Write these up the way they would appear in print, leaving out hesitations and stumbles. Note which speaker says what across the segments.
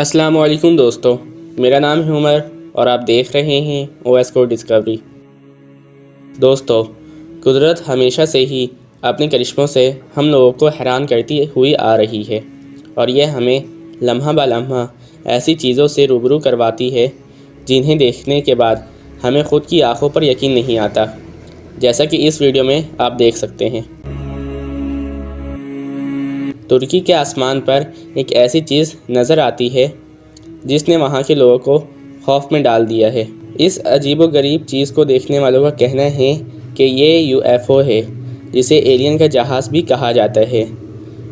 Speaker 1: السلام علیکم دوستو، میرا نام ہے عمر اور آپ دیکھ رہے ہیں او ایس کو ڈسکوری۔ دوستو، قدرت ہمیشہ سے ہی اپنے کرشموں سے ہم لوگوں کو حیران کرتی ہوئی آ رہی ہے، اور یہ ہمیں لمحہ بہ لمحہ ایسی چیزوں سے روبرو کرواتی ہے جنہیں دیکھنے کے بعد ہمیں خود کی آنکھوں پر یقین نہیں آتا، جیسا کہ اس ویڈیو میں آپ دیکھ سکتے ہیں۔ ترکی کے آسمان پر ایک ایسی چیز نظر آتی ہے جس نے وہاں کے لوگوں کو خوف میں ڈال دیا ہے۔ اس عجیب و غریب چیز کو دیکھنے والوں کا کہنا ہے کہ یہ یو ایف او ہے، جسے ایلین کا جہاز بھی کہا جاتا ہے،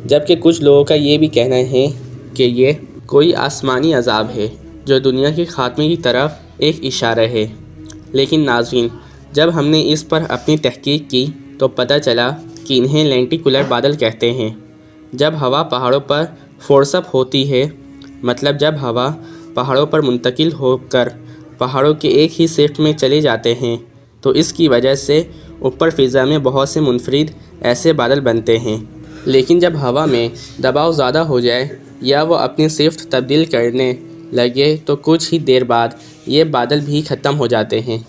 Speaker 1: جبکہ کچھ لوگوں کا یہ بھی کہنا ہے کہ یہ کوئی آسمانی عذاب ہے جو دنیا کے خاتمے کی طرف ایک اشارہ ہے۔ لیکن ناظرین، جب ہم نے اس پر اپنی تحقیق کی تو پتہ چلا کہ انہیں لینٹیکولر بادل کہتے ہیں۔ جب ہوا پہاڑوں پر فورس اپ ہوتی ہے، مطلب جب ہوا پہاڑوں پر منتقل ہو کر پہاڑوں کے ایک ہی شفٹ میں چلے جاتے ہیں، تو اس کی وجہ سے اوپر فضا میں بہت سے منفرد ایسے بادل بنتے ہیں۔ لیکن جب ہوا میں دباؤ زیادہ ہو جائے یا وہ اپنی شفٹ تبدیل کرنے لگے تو کچھ ہی دیر بعد یہ بادل بھی ختم ہو جاتے ہیں۔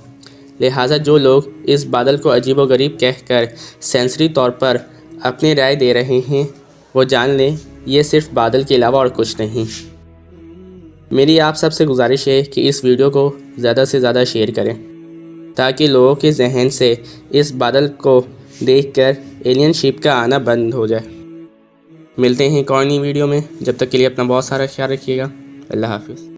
Speaker 1: لہٰذا جو لوگ اس بادل کو عجیب و غریب کہہ کر سینسری طور پر اپنی رائے دے رہے ہیں، وہ جان لیں یہ صرف بادل کے علاوہ اور کچھ نہیں۔ میری آپ سب سے گزارش ہے کہ اس ویڈیو کو زیادہ سے زیادہ شیئر کریں تاکہ لوگوں کے ذہن سے اس بادل کو دیکھ کر ایلین شپ کا آنا بند ہو جائے۔ ملتے ہیں ایک اور نئی ویڈیو میں، جب تک کے لیے اپنا بہت سارا خیال رکھیے گا۔ اللہ حافظ۔